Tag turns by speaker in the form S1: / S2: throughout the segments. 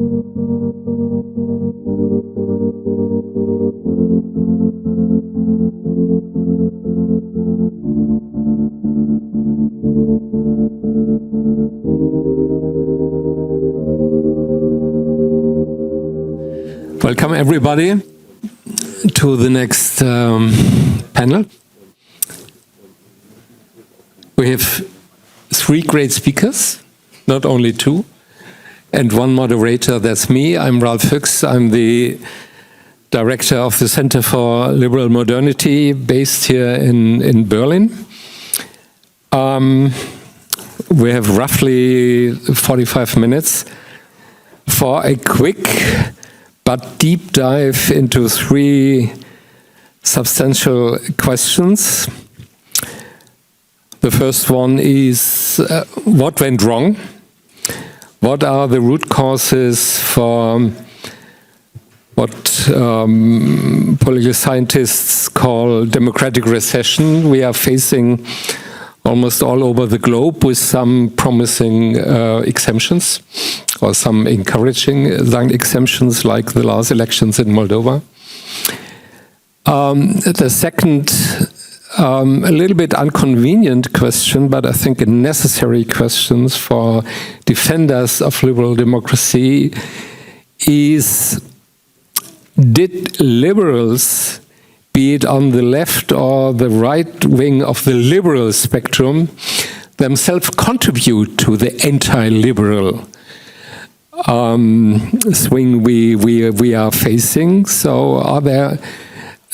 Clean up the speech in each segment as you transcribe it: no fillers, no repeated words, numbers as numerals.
S1: Welcome everybody to the next panel. We have 3 great speakers, not only 2, and 1 moderator, that's me. I'm Ralf Fücks. I'm the director of the Center for Liberal Modernity based here in Berlin. We have roughly 45 minutes for a quick but deep dive into 3 substantial questions. The first one is what went wrong? What are the root causes for what political scientists call democratic recession we are facing almost all over the globe, with some promising exemptions or some encouraging exemptions, like the last elections in Moldova. The second, a little bit inconvenient question, but I think a necessary question for defenders of liberal democracy is, did liberals, be it on the left or the right wing of the liberal spectrum, themselves contribute to the anti-liberal swing we are facing? So are there,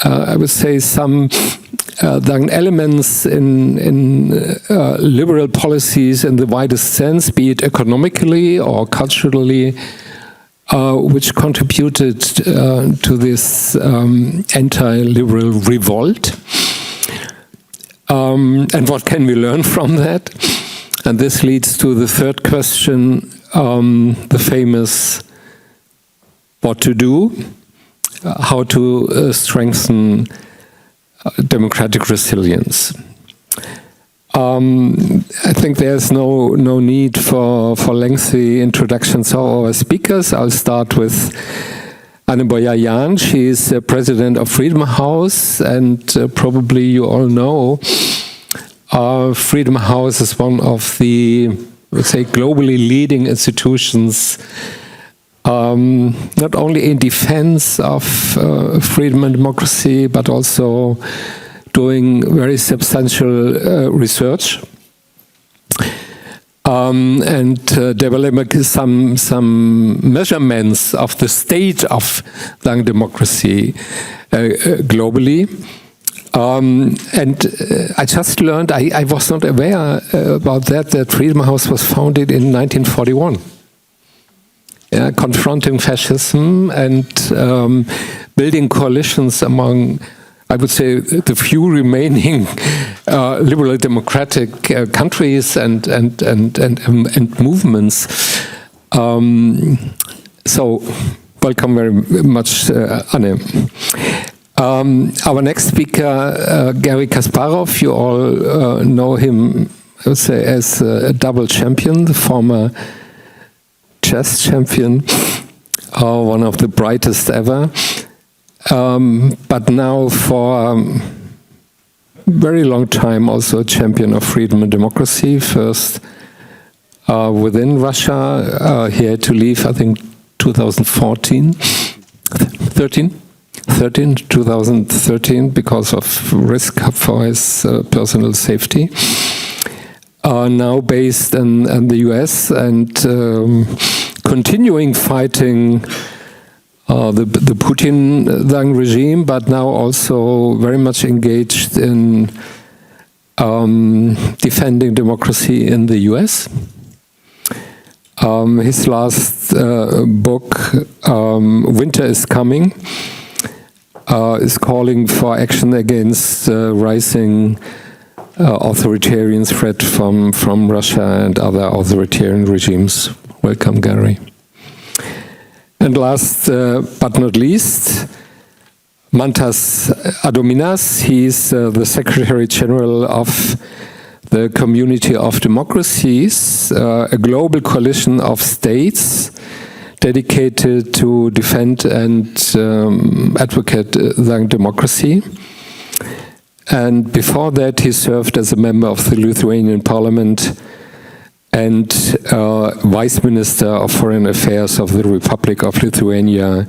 S1: I would say, some elements in liberal policies in the widest sense, be it economically or culturally, which contributed to this anti-liberal revolt? And what can we learn from that? And this leads to the third question, the famous what to do, how to strengthen democratic resilience. I think there's no need for lengthy introductions of our speakers. I'll start with Boyajian. She is president of Freedom House, and probably you all know Freedom House is one of the, let's say, globally leading institutions, not only in defense of freedom and democracy, but also doing very substantial research and developing some measurements of the state of democracy globally. And I just learned, I was not aware about that Freedom House was founded in 1941. Confronting fascism and building coalitions among, I would say, the few remaining liberal democratic countries and movements. So, welcome very much, Anne. Our next speaker, Garry Kasparov, you all know him, I would say, as a double champion, the former chess champion, one of the brightest ever. But now for a very long time also a champion of freedom and democracy, first within Russia. He had to leave, I think, 2013, because of risk for his personal safety. Now based in the US and continuing fighting the Putin regime, but now also very much engaged in defending democracy in the US. His last book, Winter is Coming, is calling for action against rising authoritarian threat from Russia and other authoritarian regimes. Welcome, Garry. And last but not least, Mantas Adomėnas. He's the Secretary General of the Community of Democracies, a global coalition of states dedicated to defend and advocate democracy. And before that, he served as a member of the Lithuanian Parliament and Vice Minister of Foreign Affairs of the Republic of Lithuania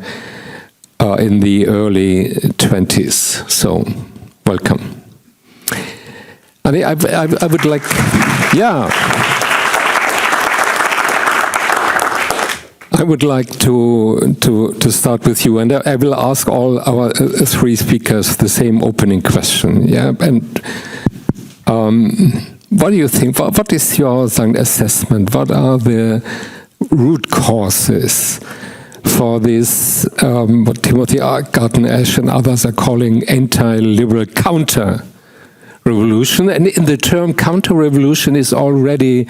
S1: in the early 20s. So, welcome. And I would like, I would like to start with you, and I will ask all our three speakers the same opening question. Yeah, and what do you think? What is your assessment? What are the root causes for this? What Timothy Garton-Ash and others are calling anti-liberal counter-revolution, and in the term counter-revolution is already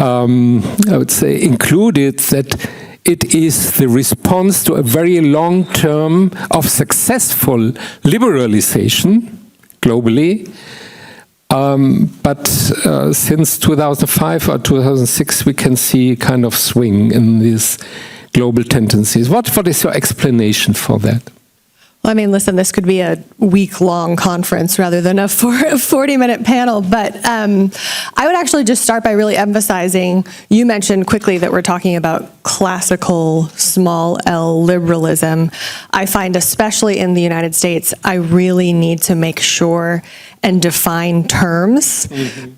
S1: I would say included that it is the response to a very long term of successful liberalization globally. But since 2005 or 2006, we can see a kind of swing in these global tendencies. What is your explanation for that?
S2: Well, I mean, listen, this could be a week-long conference rather than a 40-minute panel, but I would actually just start by really emphasizing, you mentioned quickly that we're talking about classical small L liberalism. I find, especially in the United States, I really need to make sure and define terms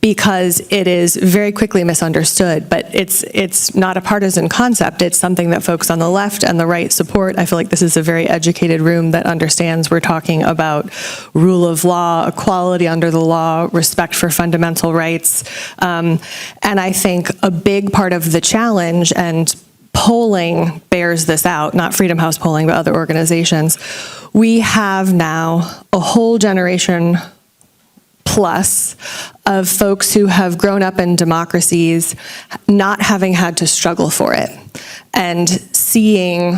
S2: because it is very quickly misunderstood, but it's not a partisan concept. It's something that folks on the left and the right support. I feel like this is a very educated room that understands we're talking about rule of law, equality under the law, respect for fundamental rights. And I think a big part of the challenge, and polling bears this out, not Freedom House polling, but other organizations, we have now a whole generation plus of folks who have grown up in democracies not having had to struggle for it and seeing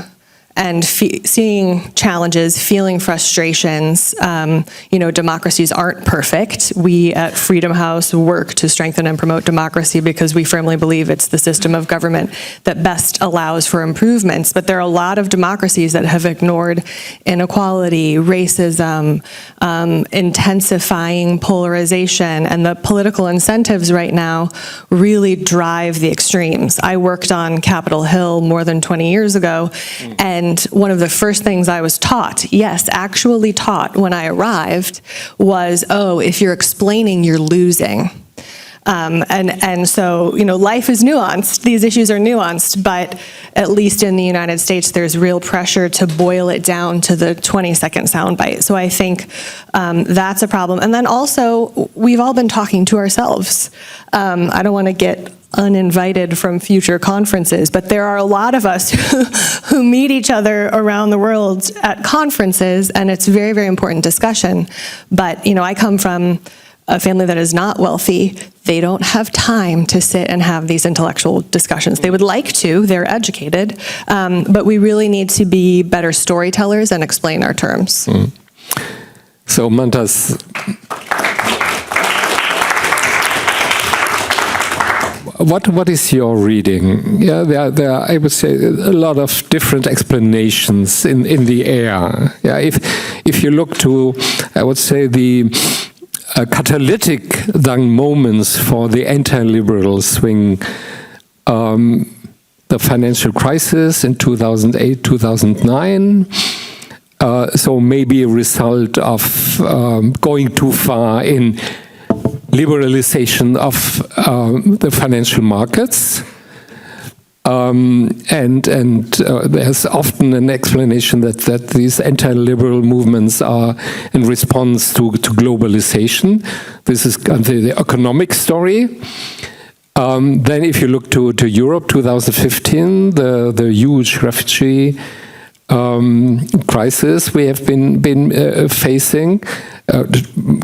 S2: challenges, feeling frustrations. You know, democracies aren't perfect. We at Freedom House work to strengthen and promote democracy because we firmly believe it's the system of government that best allows for improvements. But there are a lot of democracies that have ignored inequality, racism, intensifying polarization, and the political incentives right now really drive the extremes. I worked on Capitol Hill more than 20 years ago, and one of the first things I was taught, yes, actually taught when I arrived, was, oh, if you're explaining, you're losing. And so, you know, life is nuanced. These issues are nuanced, but at least in the United States, there's real pressure to boil it down to the 20-second soundbite. So I think that's a problem. And then also, we've all been talking to ourselves. I don't want to get uninvited from future conferences, but there are a lot of us who meet each other around the world at conferences, and it's very, very important discussion. But, you know, I come from a family that is not wealthy. They don't have time to sit and have these intellectual discussions. They would like to, they're educated, but we really need to be better storytellers and explain our terms.
S1: So, Mantas, what is your reading? Yeah, there are, I would say, a lot of different explanations in the air. Yeah, if you look to, I would say, the catalytic moments for the anti-liberal swing, the financial crisis in 2008, 2009. So maybe a result of going too far in liberalization of the financial markets. And there's often an explanation that these anti-liberal movements are in response to globalization. This is the economic story. Then if you look to Europe, 2015, the huge refugee crisis we have been facing,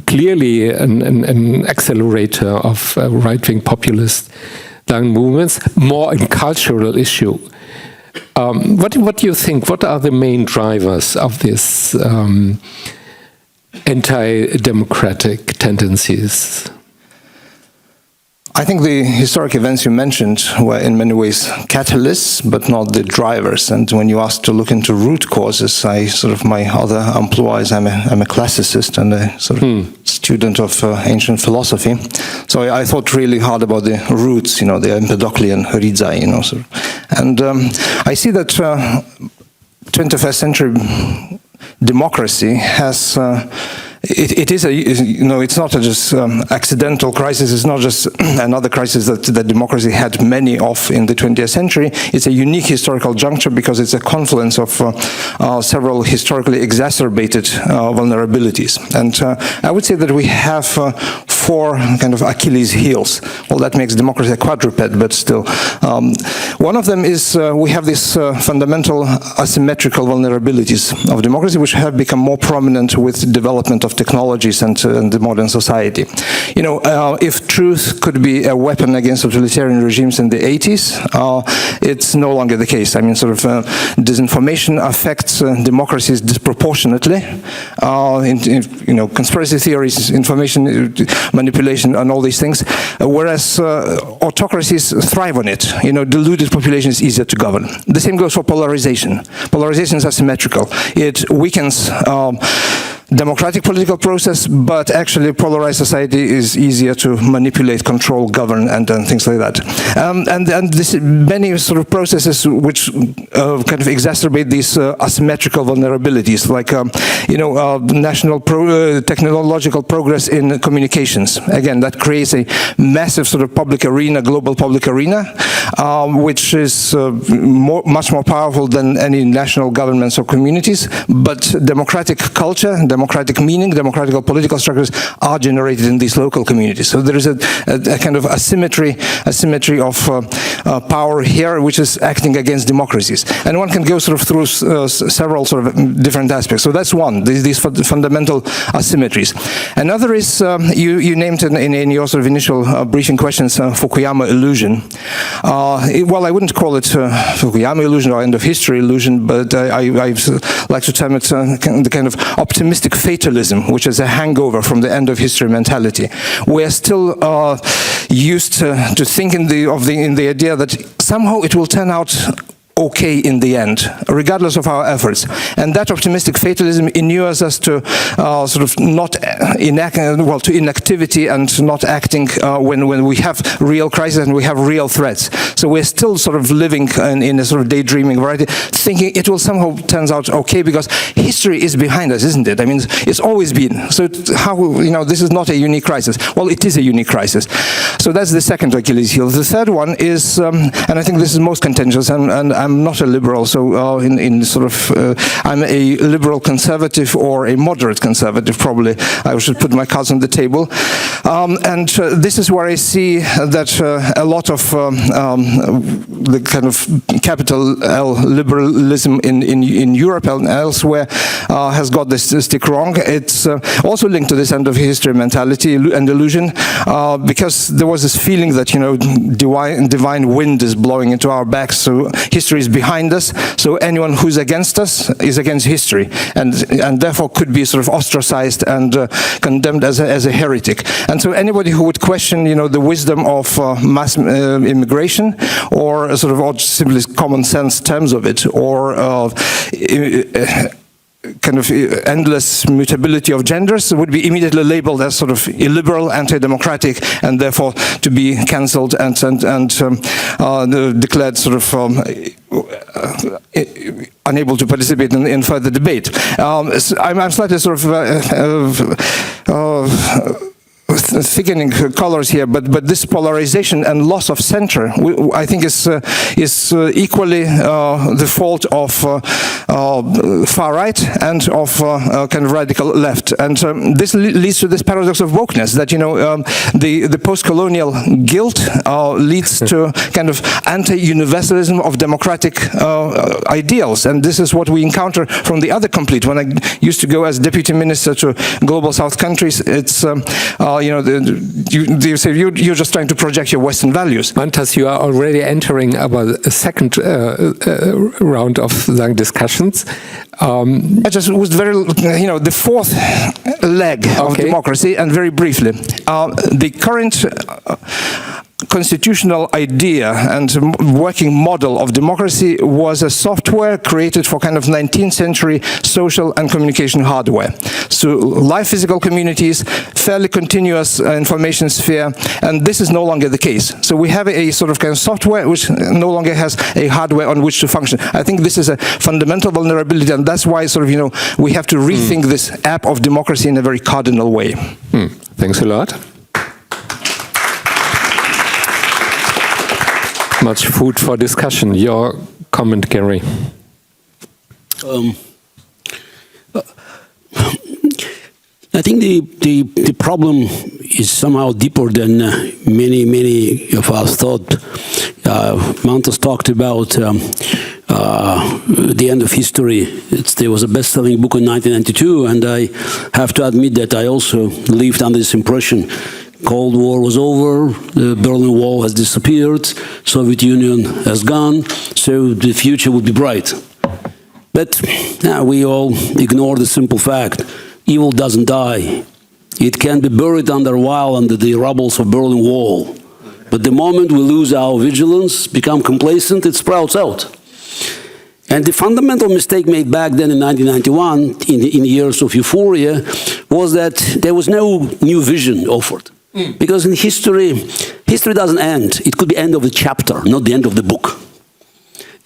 S1: clearly an accelerator of right-wing populist movements, more a cultural issue. What do you think? What are the main drivers of this anti-democratic tendencies?
S3: I think the historic events you mentioned were in many ways catalysts, but not the drivers. And when you ask to look into root causes, my other employer is I'm a classicist and a sort of student of ancient philosophy. So I thought really hard about the roots, the Empedoclean Rizai, And I see that 21st century democracy has it's not just accidental crisis. It's not just another crisis that democracy had many of in the 20th century. It's a unique historical juncture because it's a confluence of several historically exacerbated vulnerabilities. And I would say that we have four kind of Achilles heels. Well, that makes democracy a quadruped, but still. One of them is we have these fundamental asymmetrical vulnerabilities of democracy, which have become more prominent with development of technologies and the modern society. If truth could be a weapon against totalitarian regimes in the 80s, it's no longer the case. I mean, disinformation affects democracies disproportionately. Conspiracy theories, information manipulation, and all these things. Whereas autocracies thrive on it. Deluded population is easier to govern. The same goes for polarization. Polarization is asymmetrical. It weakens democratic political process, but actually polarized society is easier to manipulate, control, govern, and things like that. And this many sort of processes which kind of exacerbate these asymmetrical vulnerabilities, like national technological progress in communications. Again, that creates a massive sort of public arena, global public arena, which is much more powerful than any national governments or communities. But democratic culture, democratic meaning, democratic political structures are generated in these local communities. So there is a kind of asymmetry of power here, which is acting against democracies. And one can go sort of through several sort of different aspects. So that's one, these fundamental asymmetries. Another is, you named in your sort of initial briefing questions, Fukuyama illusion. Well, I wouldn't call it Fukuyama illusion or end of history illusion, but I like to term it the kind of optimistic fatalism, which is a hangover from the end of history mentality. We're still used to think in the idea that somehow it will turn out okay in the end, regardless of our efforts. And that optimistic fatalism inures us to to inactivity and not acting when we have real crises and we have real threats. So we're still sort of living in a sort of daydreaming variety, thinking it will somehow turns out okay because history is behind us, isn't it? I mean, it's always been. So this is not a unique crisis. Well, it is a unique crisis. So that's the second Achilles heel. The third one is, and I think this is most contentious, and I'm not a liberal, so I'm a liberal conservative or a moderate conservative, probably. I should put my cards on the table. And this is where I see that a lot of the kind of capital L liberalism in Europe and elsewhere has got this stick wrong. It's also linked to this end of history mentality and illusion, because there was this feeling that divine wind is blowing into our backs, so history is behind us, so anyone who's against us is against history, and therefore could be sort of ostracized and condemned as a heretic. And so anybody who would question, the wisdom of mass immigration, or or simply common sense terms of it, or kind of endless mutability of genders, would be immediately labeled as sort of illiberal, anti-democratic, and therefore to be cancelled and declared sort of unable to participate in further debate. So I'm slightly sort of thickening colors here, but this polarization and loss of center, I think, is equally the fault of far right and of kind of radical left. And this leads to this paradox of wokeness, that the post-colonial guilt leads to kind of anti-universalism of democratic ideals, and this is what we encounter from the other complete. When I used to go as deputy minister to global South countries, it's you say you're just trying to project your Western values.
S1: Mantas, you are already entering about a second round of discussions.
S3: I just was the fourth leg of democracy, and very briefly, the current constitutional idea and working model of democracy was a software created for kind of 19th century social and communication hardware. So live physical communities, fairly continuous information sphere, and this is no longer the case. So we have a sort of kind of software which no longer has a hardware on which to function. I think this is a fundamental vulnerability, and that's why sort of, you know, we have to rethink this app of democracy in a very cardinal way.
S1: Thanks a lot. Much food for discussion. Your comment, Garry.
S4: I think the problem is somehow deeper than many of us thought. Mantas talked about the end of history. There was a best-selling book in 1992, and I have to admit that I also lived under this impression. Cold War was over, the Berlin Wall has disappeared, Soviet Union has gone, so the future would be bright. But we all ignore the simple fact. Evil doesn't die. It can be buried under the rubbles of Berlin Wall. But the moment we lose our vigilance, become complacent, it sprouts out. And the fundamental mistake made back then in 1991, in the years of euphoria, was that there was no new vision offered. Because in history doesn't end. It could be end of the chapter, not the end of the book.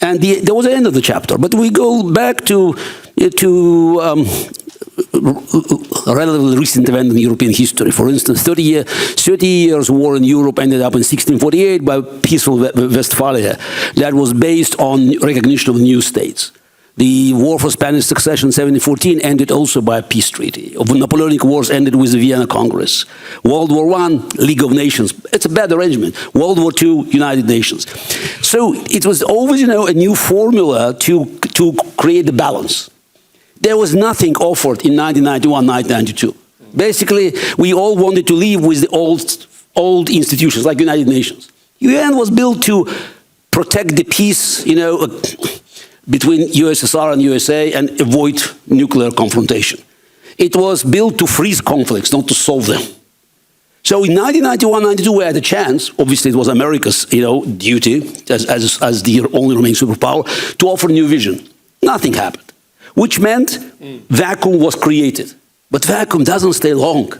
S4: And there was an end of the chapter. But we go back to a relatively recent event in European history. For instance, 30 years war in Europe ended up in 1648 by peaceful Westphalia. That was based on recognition of new states. The War for Spanish Succession in 1714 ended also by a peace treaty. The Napoleonic Wars ended with the Vienna Congress. World War I, League of Nations. It's a bad arrangement. World War II, United Nations. So it was always, you know, a new formula to create the balance. There was nothing offered in 1991, 1992. Basically, we all wanted to live with the old institutions, like United Nations. UN was built to protect the peace, you know, between USSR and USA and avoid nuclear confrontation. It was built to freeze conflicts, not to solve them. So in 1991-92, we had a chance. Obviously, it was America's, you know, duty as the only remaining superpower to offer new vision. Nothing happened, which meant vacuum was created. But vacuum doesn't stay long.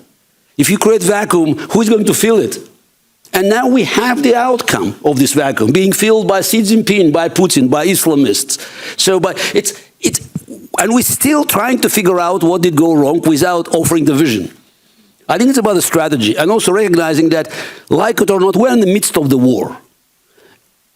S4: If you create vacuum, who is going to fill it? And now we have the outcome of this vacuum being filled by Xi Jinping, by Putin, by Islamists. So, and we're still trying to figure out what did go wrong without offering the vision. I think it's about the strategy, and also recognizing that, like it or not, we're in the midst of the war.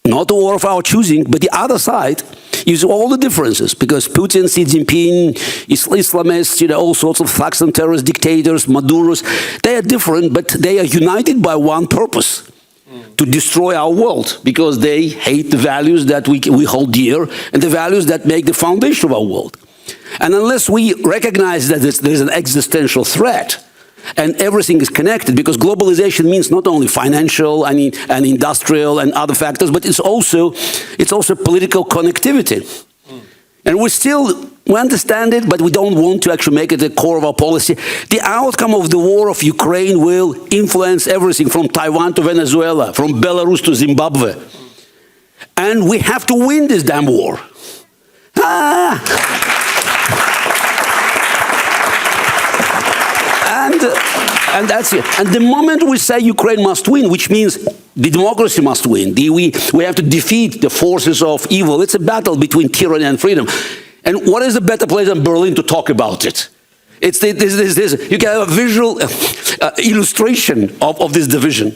S4: Not a war of our choosing, but the other side is all the differences, because Putin, Xi Jinping, Islamists, you know, all sorts of thugs and terrorist dictators, Maduros, they are different, but they are united by one purpose, to destroy our world, because they hate the values that we hold dear and the values that make the foundation of our world. And unless we recognize that there's an existential threat, and everything is connected, because globalization means not only financial and industrial and other factors, but it's also political connectivity. And we understand it, but we don't want to actually make it the core of our policy. The outcome of the war of Ukraine will influence everything from Taiwan to Venezuela, from Belarus to Zimbabwe. And we have to win this damn war. And that's it. And the moment we say Ukraine must win, which means the democracy must win, we have to defeat the forces of evil. It's a battle between tyranny and freedom. And what is a better place than Berlin to talk about it? It's you can have a visual illustration of this division.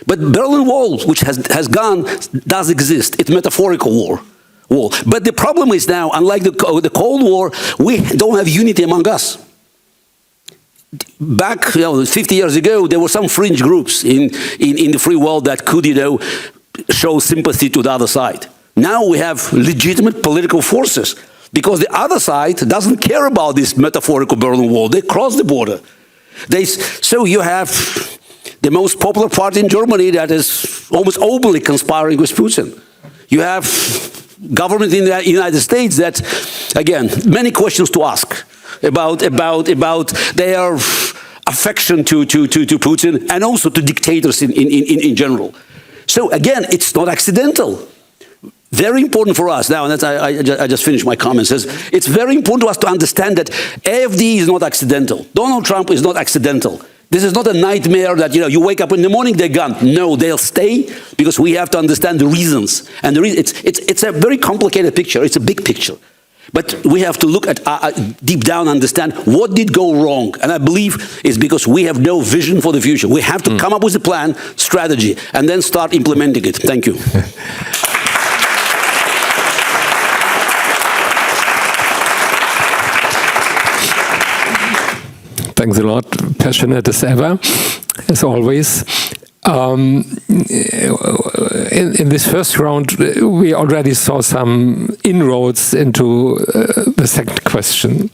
S4: But Berlin Wall, which has gone, does exist. It's metaphorical war. But the problem is now, unlike the Cold War, we don't have unity among us. Back 50 years ago, there were some fringe groups in the free world that could, show sympathy to the other side. Now we have legitimate political forces, because the other side doesn't care about this metaphorical Berlin Wall. They cross the border. So you have the most popular party in Germany that is almost openly conspiring with Putin. You have government in the United States that, again, many questions to ask about their affection to Putin and also to dictators in general. So again, it's not accidental. Very important for us now, and that's, I just finished my comments. It's very important to us to understand that AfD is not accidental. Donald Trump is not accidental. This is not a nightmare that you wake up in the morning, they're gone. No, they'll stay because we have to understand the reasons. And it's a very complicated picture. It's a big picture. But we have to look at deep down, understand what did go wrong. And I believe it's because we have no vision for the future. We have to come up with a plan, strategy, and then start implementing it. Thank you.
S1: Thanks a lot. Passionate as ever, as always. In this first round, we already saw some inroads into the second question.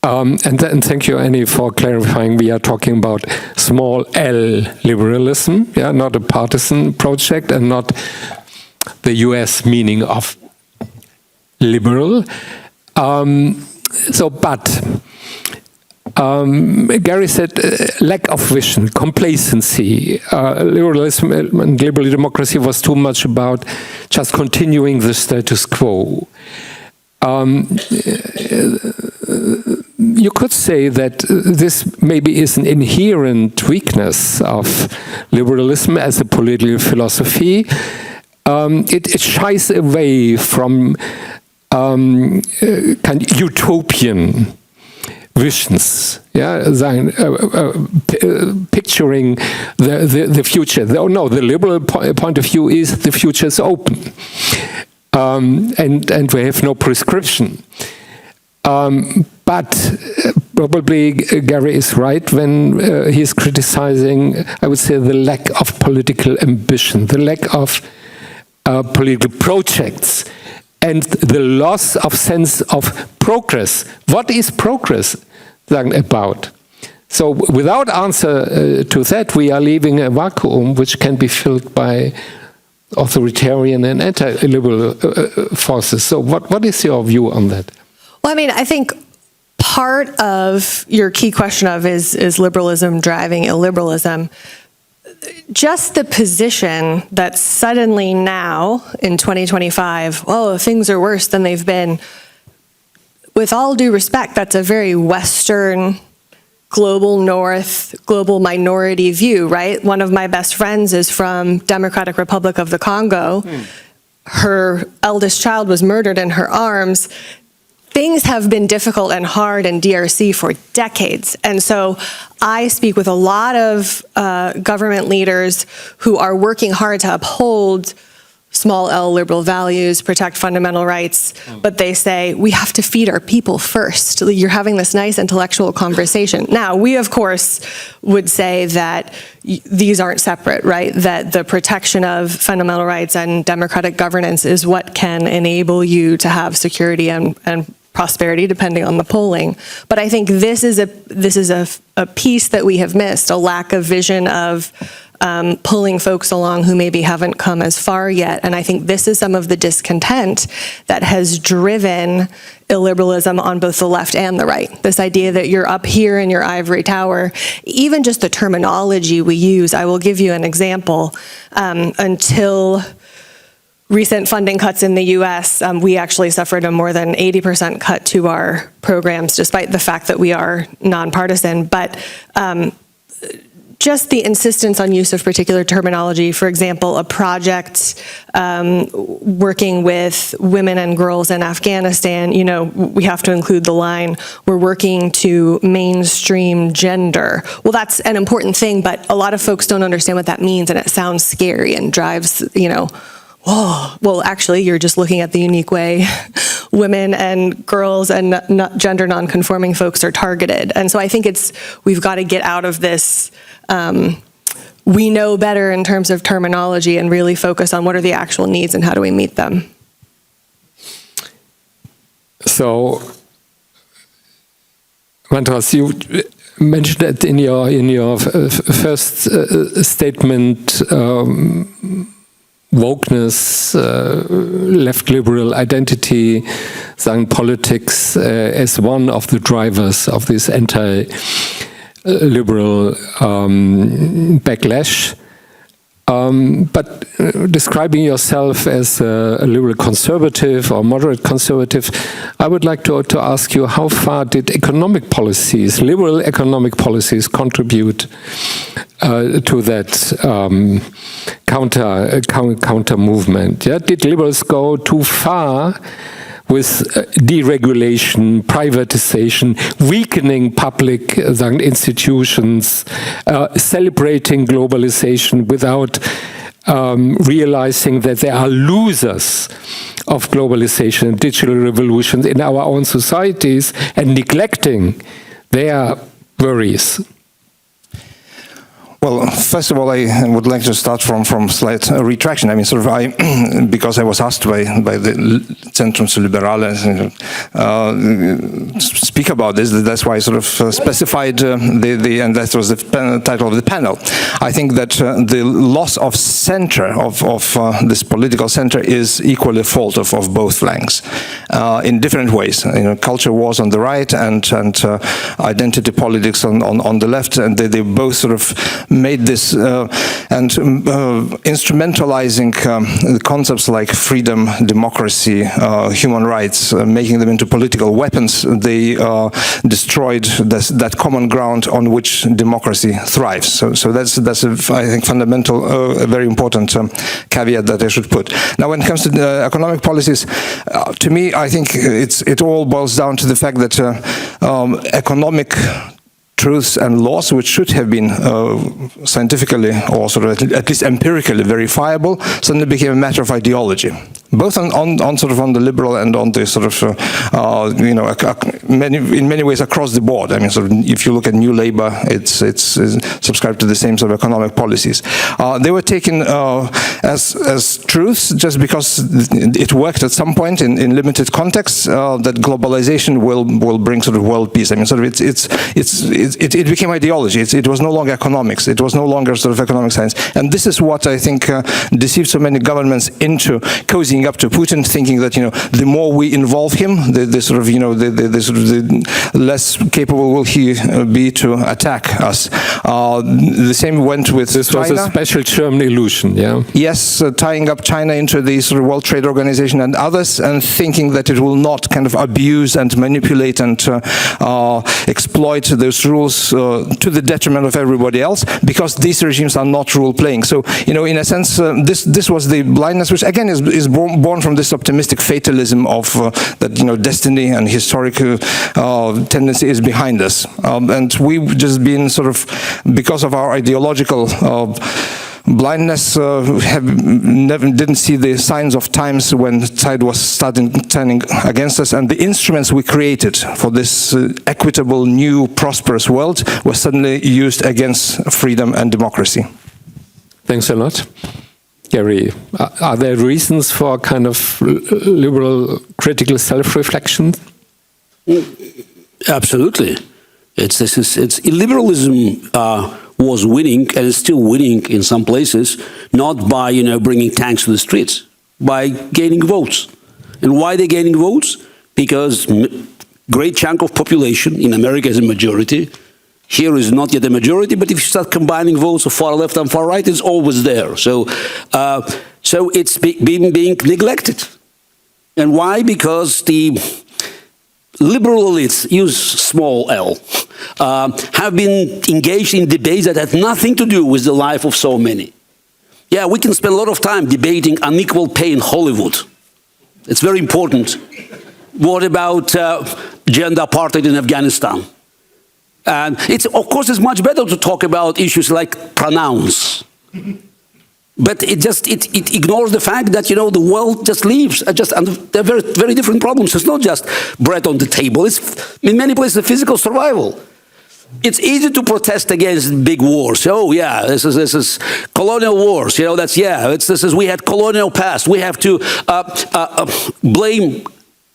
S1: And thank you, Annie, for clarifying. We are talking about small L liberalism, yeah, not a partisan project and not the US meaning of liberal. Garry said lack of vision, complacency. Liberalism and liberal democracy was too much about just continuing the status quo. You could say that this maybe is an inherent weakness of liberalism as a political philosophy. It shies away from kind of utopian visions, yeah, picturing the future. Oh no, the liberal point of view is the future is open, and we have no prescription. But probably Garry is right when he's criticizing, I would say, the lack of political ambition, the lack of political projects, and the loss of sense of progress. What is progress about? So without answer to that, we are leaving a vacuum which can be filled by authoritarian and anti-liberal forces. So what is your view on that?
S2: Well, I mean, I think part of your key question of is liberalism driving illiberalism? Just the position that suddenly now, in 2025, oh, things are worse than they've been. With all due respect, that's a very Western, global North, global minority view, right? One of my best friends is from Democratic Republic of the Congo. Her eldest child was murdered in her arms. Things have been difficult and hard in DRC for decades. And so I speak with a lot of government leaders who are working hard to uphold small L liberal values, protect fundamental rights, but they say, we have to feed our people first. You're having this nice intellectual conversation. Now, we of course would say that these aren't separate, right? That the protection of fundamental rights and democratic governance is what can enable you to have security and prosperity, depending on the polling. But I think this is a piece that we have missed, a lack of vision of pulling folks along who maybe haven't come as far yet. And I think this is some of the discontent that has driven illiberalism on both the left and the right. This idea that you're up here in your ivory tower, even just the terminology we use. I will give you an example. Until recent funding cuts in the US, we actually suffered a more than 80% cut to our programs, despite the fact that we are nonpartisan. But just the insistence on use of particular terminology, for example, a project working with women and girls in Afghanistan, you know, we have to include the line, we're working to mainstream gender. Well, that's an important thing, but a lot of folks don't understand what that means, and it sounds scary and drives, you know, whoa, well, actually, you're just looking at the unique way women and girls and gender non-conforming folks are targeted. And so I think we've got to get out of this, we know better in terms of terminology and really focus on what are the actual needs and how do we meet them.
S1: So, Mantas, you mentioned that in your first statement, wokeness, left liberal identity, politics as one of the drivers of this liberal backlash. But describing yourself as a liberal conservative or moderate conservative, I would like to ask you, how far did economic policies, liberal economic policies, contribute to that counter movement? Yeah? Did liberals go too far with deregulation, privatization, weakening public institutions, celebrating globalization without realizing that there are losers of globalization and digital revolutions in our own societies, and neglecting their worries?
S3: Well, first of all, I would like to start from slight retraction. I mean, because I was asked by the Zentrum to Liberale speak about this. That's why I specified and that was the title of the panel. I think that the loss of center of this political center is equally a fault of both flanks in different ways. Culture wars on the right and identity politics on the left, and they both made this and instrumentalizing concepts like freedom, democracy, human rights, making them into political weapons. They destroyed that common ground on which democracy thrives. So that's I think fundamental, a very important caveat that I should put. Now, when it comes to economic policies, to me, I think it all boils down to the fact that economic truths and laws, which should have been scientifically or at least empirically verifiable, suddenly became a matter of ideology, both on the liberal and on the in many ways across the board. I mean, if you look at New Labour, it's subscribed to the same sort of economic policies. They were taken as truths just because it worked at some point in limited contexts. That globalization will bring world peace. I mean, it became ideology. It was no longer economics. It was no longer economic science. And this is what I think deceived so many governments into cozying up to Putin, thinking that the more we involve him, the less capable will he be to attack us. The same went with
S1: this
S3: China.
S1: Was a special German illusion, yeah.
S3: Yes, tying up China into the World Trade Organization and others, and thinking that it will not abuse and manipulate and exploit those rules to the detriment of everybody else, because these regimes are not rule playing. So, in a sense, this was the blindness, which again is born from this optimistic fatalism of that destiny and historic tendency is behind us, and we've just been because of our ideological blindness, didn't see the signs of times when tide was turning against us, and the instruments we created for this equitable, new, prosperous world were suddenly used against freedom and democracy.
S1: Thanks a lot. Garry, are there reasons for liberal critical self-reflection?
S4: Absolutely. Liberalism was winning and is still winning in some places, not by bringing tanks to the streets, by gaining votes. And why they're gaining votes? Because great chunk of population in America is a majority. Here is not yet a majority, but if you start combining votes of far left and far right, it's always there. So it's being neglected. And why? Because the liberal elites, use small l, have been engaged in debates that had nothing to do with the life of so many. Yeah, we can spend a lot of time debating unequal pay in Hollywood. It's very important. What about gender apartheid in Afghanistan? And of course, it's much better to talk about issues like pronouns. But it ignores the fact that, the world just leaves. And they're very, very different problems. It's not just bread on the table. It's, in many places, physical survival. It's easy to protest against big wars. Oh, yeah, this is colonial wars. We had colonial past. We have to blame,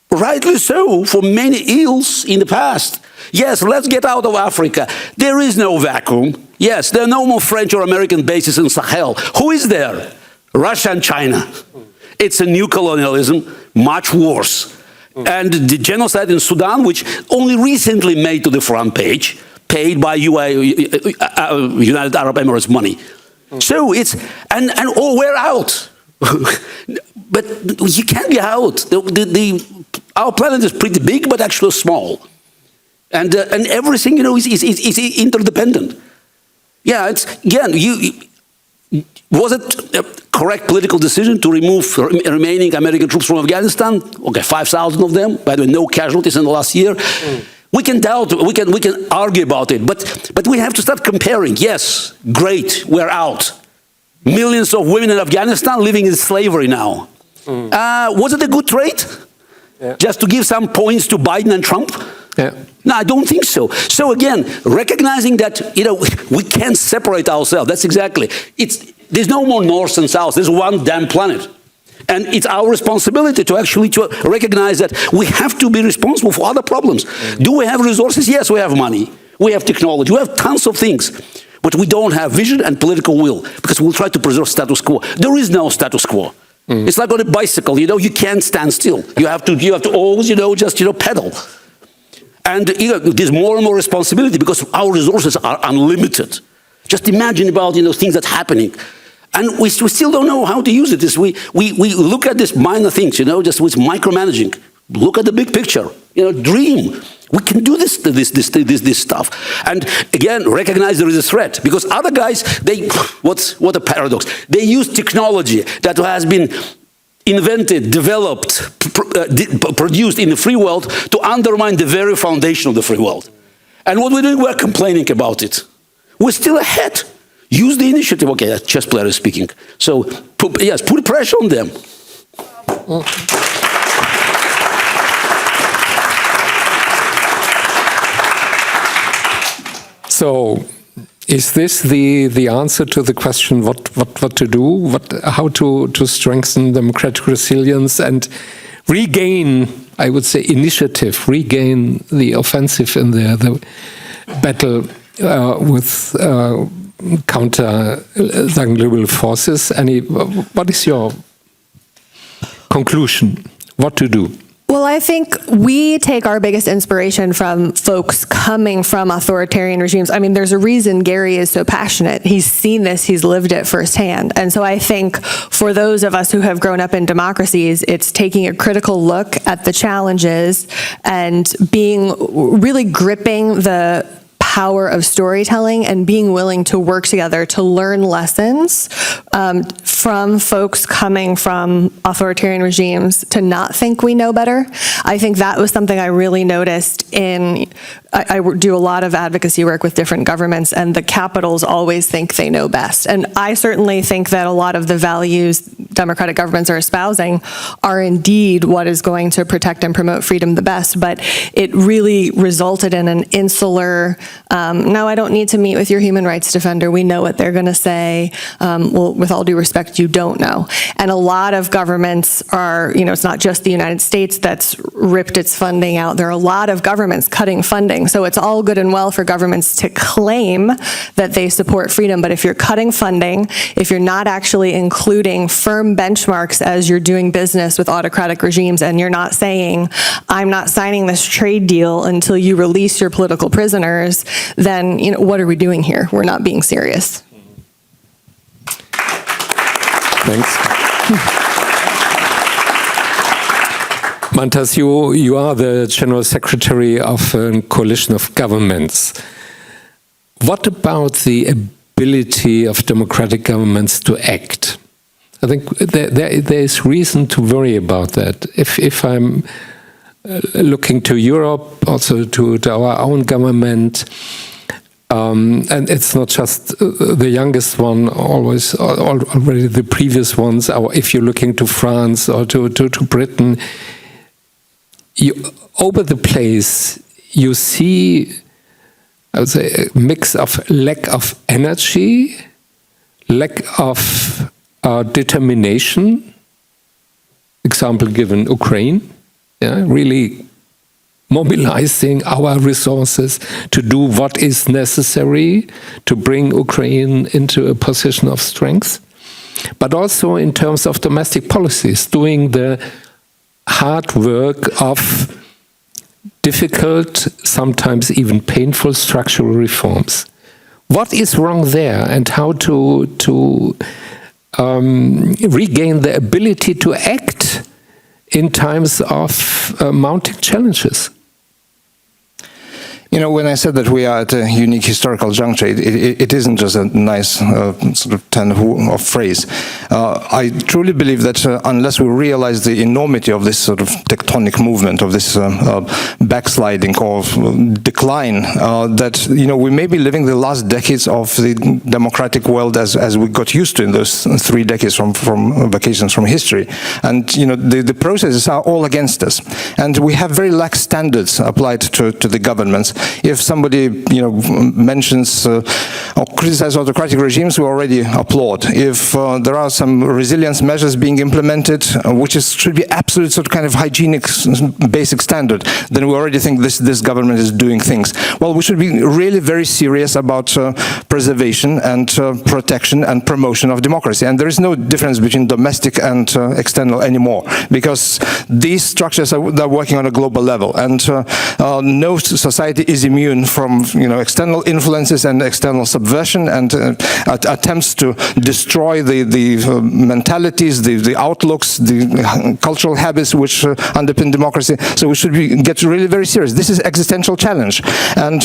S4: rightly so, for many ills in the past. Yes, let's get out of Africa. There is no vacuum. Yes, there are no more French or American bases in Sahel. Who is there? Russia and China. It's a new colonialism, much worse. And the genocide in Sudan, which only recently made to the front page, paid by United Arab Emirates money. So it's, and we're out. But you can't be out. Our planet is pretty big, but actually small. And everything, is interdependent. Yeah, it's, again, was it a correct political decision to remove remaining American troops from Afghanistan? Okay, 5,000 of them. By the way, no casualties in the last year. We can doubt, we can argue about it, but we have to start comparing. Yes, great, we're out. Millions of women in Afghanistan living in slavery now. Was it a good trade? Yeah. Just to give some points to Biden and Trump?
S1: Yeah.
S4: No, I don't think so. So again, recognizing that we can't separate ourselves. That's exactly. There's no more North and South. There's one damn planet. And it's our responsibility to actually recognize that we have to be responsible for other problems. Do we have resources? Yes, we have money. We have technology. We have tons of things. But we don't have vision and political will because we'll try to preserve status quo. There is no status quo. It's like on a bicycle, you can't stand still. You have to always, just pedal. And there's more and more responsibility because our resources are unlimited. Just imagine about, things that's happening. And we still don't know how to use it. We look at these minor things, just with micromanaging. Look at the big picture, dream. We can do this stuff. And again, recognize there is a threat. Because other guys, what a paradox. They use technology that has been invented, developed, produced in the free world to undermine the very foundation of the free world. And what we're doing, we're complaining about it. We're still ahead. Use the initiative. Okay, that chess player is speaking. So, yes, put pressure on them.
S1: So, is this the answer to the question what to do? How to strengthen democratic resilience and regain, I would say, initiative, regain the offensive in the battle with counter-liberal forces? What is your conclusion? What to do?
S2: Well, I think we take our biggest inspiration from folks coming from authoritarian regimes. I mean, there's a reason Garry is so passionate. He's seen this, he's lived it firsthand. And so I think for those of us who have grown up in democracies, it's taking a critical look at the challenges and really gripping the power of storytelling and being willing to work together to learn lessons from folks coming from authoritarian regimes to not think we know better. I think that was something I really noticed I do a lot of advocacy work with different governments, and the capitals always think they know best. And I certainly think that a lot of the values democratic governments are espousing are indeed what is going to protect and promote freedom the best, but it really resulted in an insular, no, I don't need to meet with your human rights defender, we know what they're going to say, well, with all due respect, you don't know. And a lot of governments are, it's not just the United States that's ripped its funding out, there are a lot of governments cutting funding. So it's all good and well for governments to claim that they support freedom, but if you're cutting funding, if you're not actually including firm benchmarks as you're doing business with autocratic regimes, and you're not saying, I'm not signing this trade deal until you release your political prisoners, then what are we doing here? We're not being serious.
S1: Thanks. Mantas, you are the General Secretary of a coalition of governments. What about the ability of democratic governments to act? I think there is reason to worry about that. If I'm looking to Europe, also to our own government, and it's not just the youngest one, already the previous ones, or if you're looking to France or to Britain, over the place, you see, I would say, a mix of lack of energy, lack of determination. Example given, Ukraine, really mobilizing our resources to do what is necessary to bring Ukraine into a position of strength. But also in terms of domestic policies, doing the hard work of difficult, sometimes even painful structural reforms. What is wrong there, and how to regain the ability to act in times of mounting challenges?
S3: You know, when I said that we are at a unique historical juncture, it isn't just a nice sort of turn of phrase. I truly believe that unless we realize the enormity of this sort of tectonic movement, of this backsliding or decline, that, you know, we may be living the last decades of the democratic world as we got used to in those 3 decades from vacations from history. And, you know, the processes are all against us. And we have very lax standards applied to the governments. If somebody, you know, mentions or criticizes autocratic regimes, we already applaud. If there are some resilience measures being implemented, which should be absolute sort of kind of hygienic basic standard, then we already think this government is doing things. Well, we should be really very serious about preservation and protection and promotion of democracy. And there is no difference between domestic and external anymore, because these structures are working on a global level, and no society is immune from, you know, external influences and external subversion and attempts to destroy the mentalities, the outlooks, the cultural habits which underpin democracy. So we should get really very serious. This is an existential challenge, and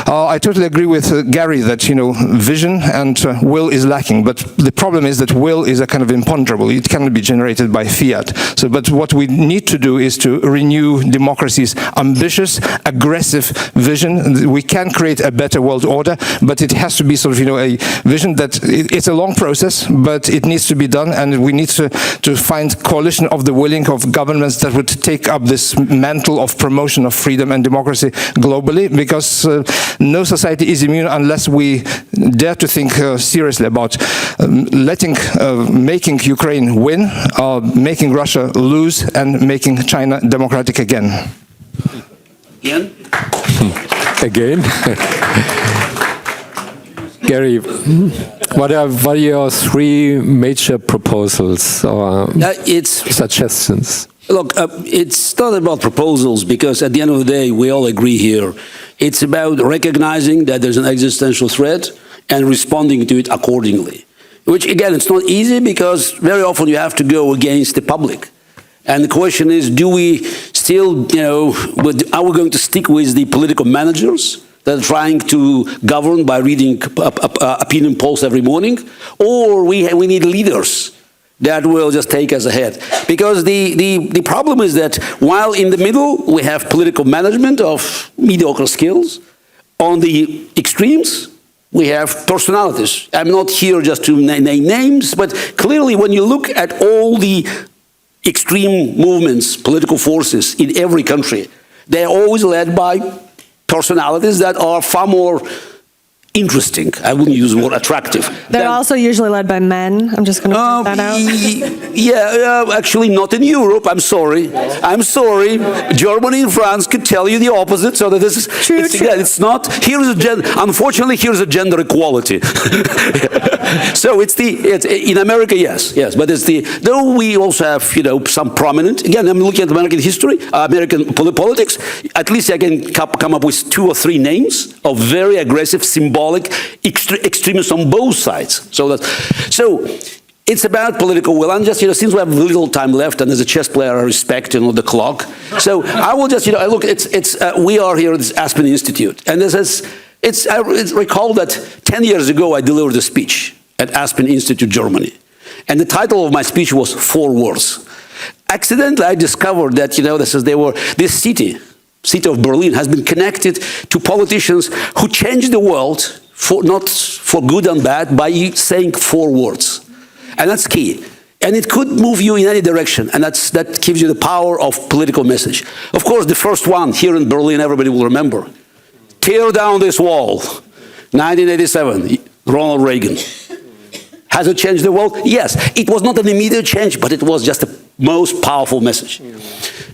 S3: I totally agree with Garry that, you know, vision and will is lacking. But the problem is that will is a kind of imponderable. It cannot be generated by fiat. So, but what we need to do is to renew democracy's ambitious, aggressive vision. We can create a better world order, but it has to be sort of, you know, a vision that it's a long process, but it needs to be done, and we need to find coalition of the willing of governments that would take up this mantle of promotion of freedom and democracy globally, because no society is immune unless we dare to think seriously about making Ukraine win, making Russia lose, and making China democratic again.
S4: Ian?
S1: Again? Garry, what are your 3 major proposals or suggestions?
S4: Look, it's not about proposals, because at the end of the day, we all agree here. It's about recognizing that there's an existential threat and responding to it accordingly. Which, again, it's not easy, because very often you have to go against the public. And the question is, do we still, you know, are we going to stick with the political managers that are trying to govern by reading opinion polls every morning? Or we need leaders that will just take us ahead? Because the problem is that while in the middle we have political management of mediocre skills, on the extremes we have personalities. I'm not here just to name names, but clearly when you look at all the extreme movements, political forces in every country, they're always led by personalities that are far more interesting. I wouldn't use the word attractive.
S2: They're also usually led by men. I'm just going to point that out.
S4: Yeah, actually not in Europe. I'm sorry. I'm sorry. Germany and France could tell you the opposite. So that this is
S2: true.
S4: Yeah, it's not. Unfortunately, here's a gender equality. So it's in America, yes, but it's though we also have, you know, some prominent. Again, I'm looking at American history, American politics. At least I can come up with 2 or 3 names of very aggressive, symbolic extremists on both sides. So it's about political will. And just, you know, since we have little time left, and as a chess player, I respect, you know, the clock. So I will just, you know, look. We are here at this Aspen Institute, and I recall that 10 years ago I delivered a speech at Aspen Institute, Germany, and the title of my speech was 4 words. Accidentally, I discovered that, you know, this city of Berlin has been connected to politicians who changed the world, not for good and bad, by saying 4 words. And that's key. And it could move you in any direction, and that gives you the power of political message. Of course, the first one here in Berlin, everybody will remember. Tear down this wall. 1987, Ronald Reagan. Has it changed the world? Yes. It was not an immediate change, but it was just the most powerful message.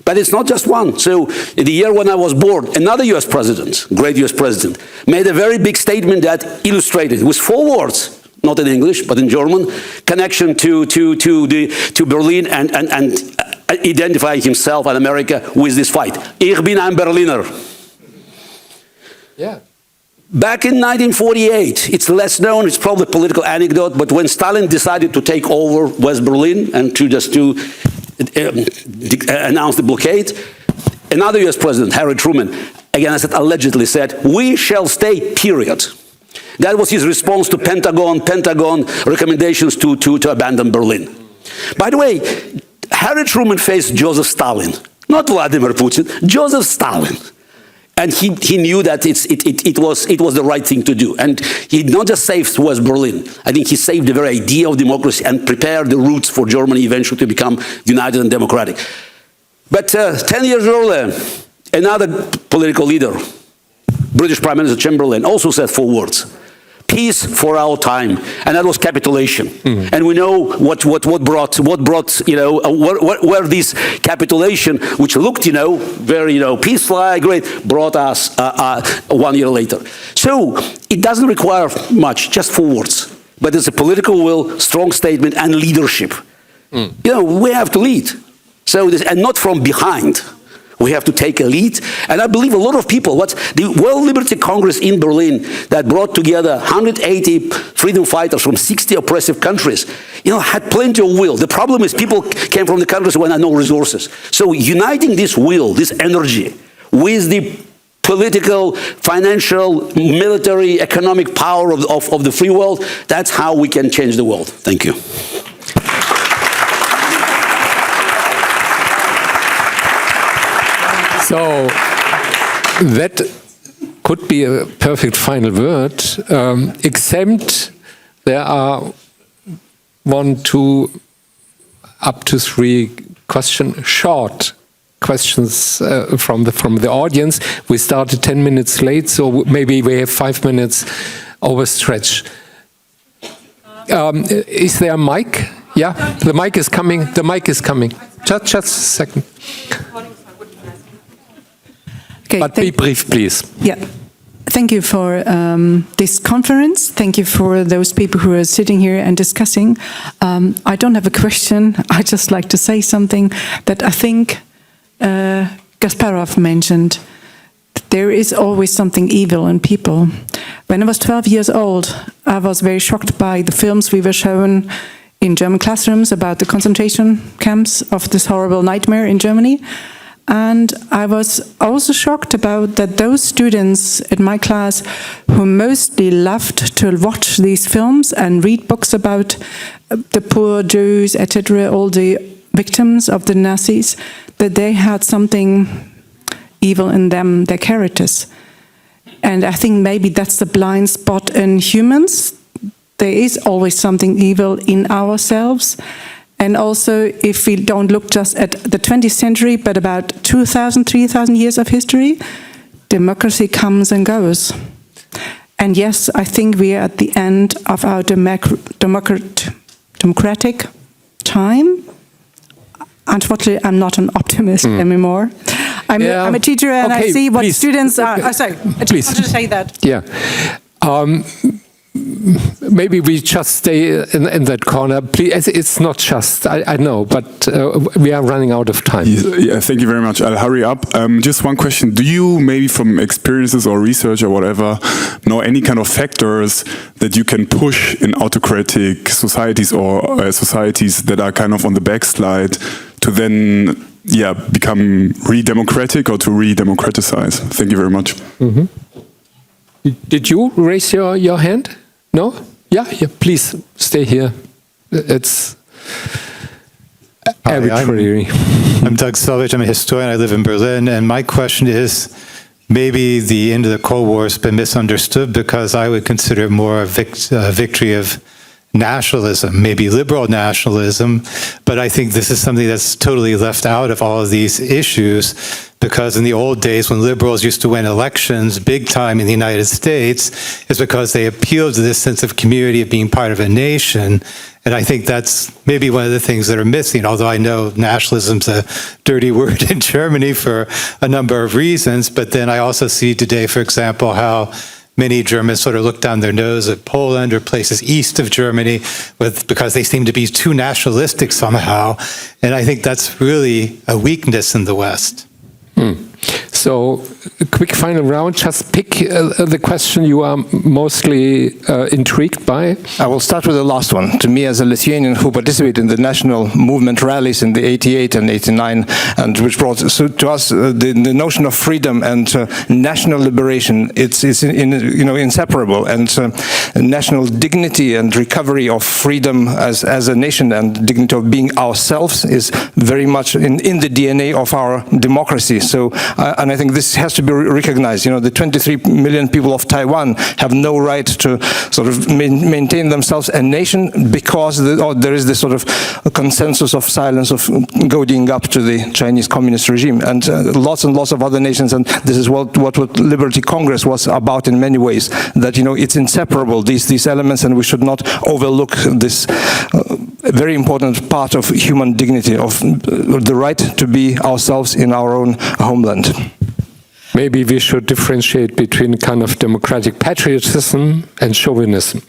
S4: But it's not just one. So in the year when I was born, another US president, great US president, made a very big statement that illustrated with 4 words, not in English, but in German, connection to Berlin and identifying himself and America with this fight. Ich bin ein Berliner.
S1: Yeah.
S4: Back in 1948, it's less known, it's probably a political anecdote, but when Stalin decided to take over West Berlin and to announce the blockade, another US president, Harry Truman, again I said allegedly said, "We shall stay, period." That was his response to Pentagon recommendations to abandon Berlin. By the way, Harry Truman faced Joseph Stalin, not Vladimir Putin, Joseph Stalin. And he knew that it was the right thing to do. And he not just saved West Berlin, I think he saved the very idea of democracy and prepared the roots for Germany eventually to become united and democratic. But 10 years earlier, another political leader, British Prime Minister Chamberlain, also said 4 words: peace for our time, and that was capitulation. And we know what brought where this capitulation, which looked very peaceful, great, brought us 1 year later. So it doesn't require much, just 4 words, but it's a political will, strong statement, and leadership. We have to lead. So and not from behind. We have to take a lead, and I believe a lot of people, the World Liberty Congress in Berlin that brought together 180 freedom fighters from 60 oppressive countries, had plenty of will. The problem is people came from the countries where there are no resources. So uniting this will, this energy, with the political, financial, military, economic power of the free world, that's how we can change the world. Thank you.
S1: So that could be a perfect final word, except there are 1, 2, up to 3 short questions from the audience. We started 10 minutes late, so maybe we have 5 minutes overstretch. Is there a mic? Yeah, the mic is coming. The mic is coming. Just a second.
S5: Okay,
S1: but be brief, please.
S5: Yeah. Thank you for this conference. Thank you for those people who are sitting here and discussing. I don't have a question. I just like to say something that I think Kasparov mentioned. There is always something evil in people. When I was 12 years old, I was very shocked by the films we were shown in German classrooms about the concentration camps of this horrible nightmare in Germany. And I was also shocked about that those students in my class who mostly loved to watch these films and read books about the poor Jews, etc., all the victims of the Nazis, that they had something evil in them, their characters. And I think maybe that's the blind spot in humans. There is always something evil in ourselves. And also, if we don't look just at the 20th century, but about 2,000, 3,000 years of history, democracy comes and goes. And yes, I think we are at the end of our democratic time. Unfortunately, I'm not an optimist anymore. I'm a teacher, and I see what students are. Oh, sorry, I just wanted to say that.
S1: Yeah. Maybe we just stay in that corner. Please, it's not just, I know, but we are running out of time.
S6: Yeah, thank you very much. I'll hurry up. Just one question. Do you, maybe from experiences or research or whatever, know any kind of factors that you can push in autocratic societies or societies that are kind of on the backslide to then become re-democratic or to re-democraticize? Thank you very much.
S1: Mm-hmm. Did you raise your hand? No? Yeah, please stay here. It's arbitrary.
S7: I'm Doug Selvage. I'm a historian. I live in Berlin. And my question is, maybe the end of the Cold War has been misunderstood because I would consider it more a victory of nationalism, maybe liberal nationalism, but I think this is something that's totally left out of all of these issues, because in the old days when liberals used to win elections big time in the United States, it's because they appealed to this sense of community, of being part of a nation, and I think that's maybe one of the things that are missing, although I know nationalism's a dirty word in Germany for a number of reasons, but then I also see today, for example, how many Germans sort of look down their nose at Poland or places east of Germany because they seem to be too nationalistic somehow. And I think that's really a weakness in the West.
S1: So, a quick final round. Just pick the question you are mostly intrigued by.
S3: I will start with the last one. To me, as a Lithuanian who participated in the national movement rallies in the 88 and 89, and which brought to us the notion of freedom and national liberation, it's inseparable. And national dignity and recovery of freedom as a nation and dignity of being ourselves is very much in the DNA of our democracy. So, and I think this has to be recognized. The 23 million people of Taiwan have no right to sort of maintain themselves a nation because there is this sort of consensus of silence of goading up to the Chinese Communist regime, and lots of other nations. And this is what Liberty Congress was about in many ways. That it's inseparable, these elements, and we should not overlook this very important part of human dignity, of the right to be ourselves in our own homeland.
S1: Maybe we should differentiate between kind of democratic patriotism and chauvinism.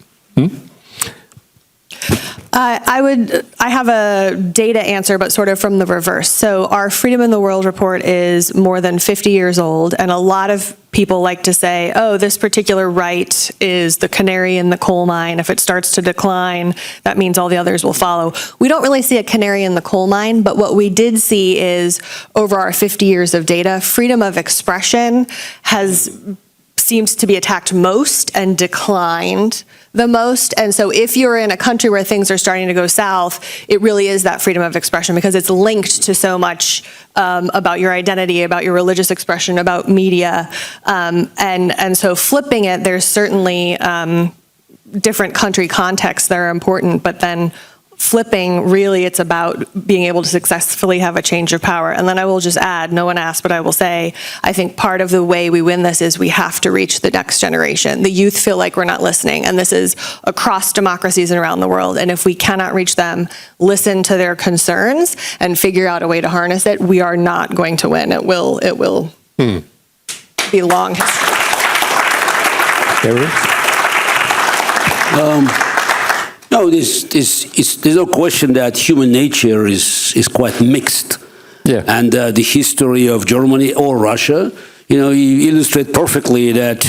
S2: I have a data answer, but sort of from the reverse. So our Freedom in the World report is more than 50 years old, and a lot of people like to say, oh, this particular right is the canary in the coal mine. If it starts to decline, that means all the others will follow. We don't really see a canary in the coal mine, but what we did see is over our 50 years of data, freedom of expression seems to be attacked most and declined the most. And so if you're in a country where things are starting to go south, it really is that freedom of expression, because it's linked to so much about your identity, about your religious expression, about media. And so flipping it, there's certainly different country contexts that are important, but then flipping, really, it's about being able to successfully have a change of power. And then I will just add, no one asked, but I will say, I think part of the way we win this is we have to reach the next generation. The youth feel like we're not listening, and this is across democracies and around the world. And if we cannot reach them, listen to their concerns, and figure out a way to harness it, we are not going to win. It will be long history.
S1: Garry?
S4: No, there's no question that human nature is quite mixed.
S1: Yeah.
S4: And the history of Germany or Russia, you illustrate perfectly that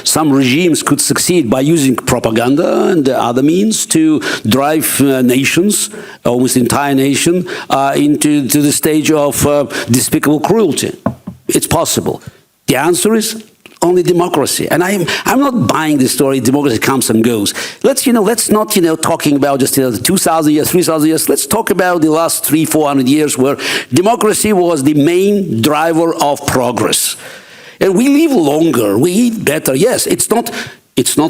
S4: some regimes could succeed by using propaganda and other means to drive nations, almost entire nation, into the stage of despicable cruelty. It's possible. The answer is only democracy. And I'm not buying the story, democracy comes and goes. Let's not, talking about just 2,000 years, 3,000 years. Let's talk about the last 300-400 years where democracy was the main driver of progress. And we live longer, we eat better. Yes, it's not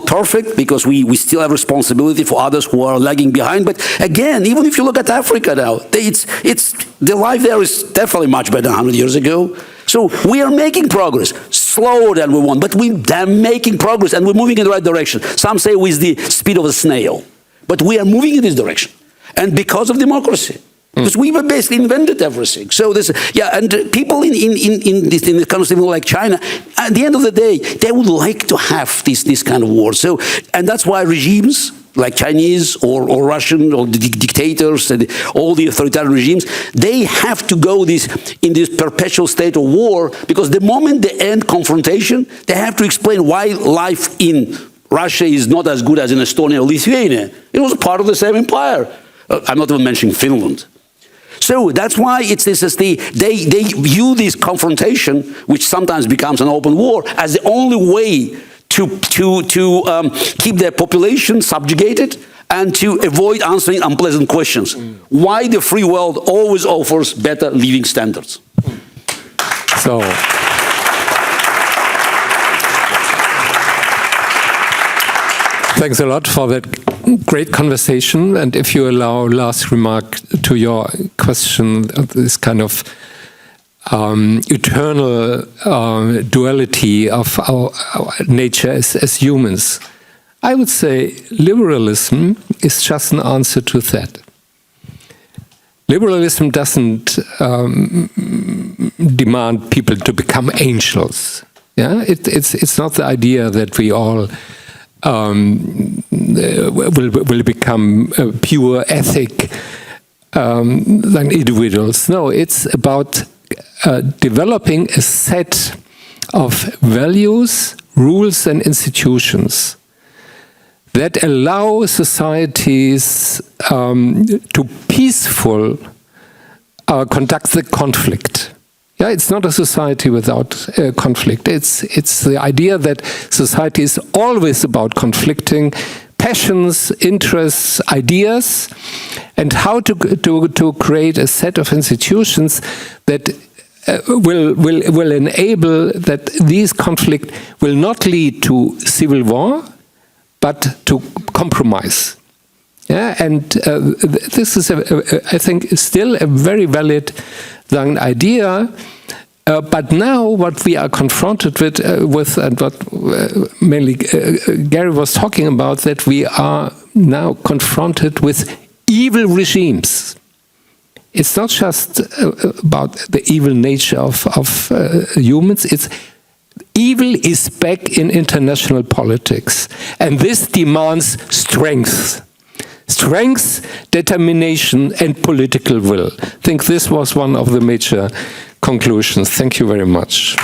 S4: perfect, because we still have responsibility for others who are lagging behind. But again, even if you look at Africa now, the life there is definitely much better than 100 years ago. So we are making progress, slower than we want, but we're making progress, and we're moving in the right direction. Some say with the speed of a snail, but we are moving in this direction, and because of democracy. Because we basically invented everything. So and people in the kind of thing like China, at the end of the day, they would like to have this kind of war. So, and that's why regimes like Chinese or Russian or the dictators and all the authoritarian regimes, they have to go in this perpetual state of war, because the moment they end confrontation, they have to explain why life in Russia is not as good as in Estonia or Lithuania. It was part of the same empire. I'm not even mentioning Finland. So that's why they view this confrontation, which sometimes becomes an open war, as the only way to keep their population subjugated and to avoid answering unpleasant questions. Why the free world always offers better living standards.
S1: So, thanks a lot for that great conversation. And if you allow last remark to your question, this kind of eternal duality of our nature as humans, I would say liberalism is just an answer to that. Liberalism doesn't demand people to become angels. Yeah, it's not the idea that we all will become pure ethic than individuals. No, it's about developing a set of values, rules, and institutions that allow societies to peaceful conduct the conflict. Yeah, it's not a society without conflict. It's the idea that society is always about conflicting passions, interests, ideas, and how to create a set of institutions that will enable that these conflicts will not lead to civil war, but to compromise. Yeah, and this is, I think, still a very valid idea. But now what we are confronted with and what mainly Garry was talking about, that we are now confronted with evil regimes. It's not just about the evil nature of humans. It's evil is back in international politics, and this demands strength. Strength, determination, and political will. I think this was one of the major conclusions. Thank you very much.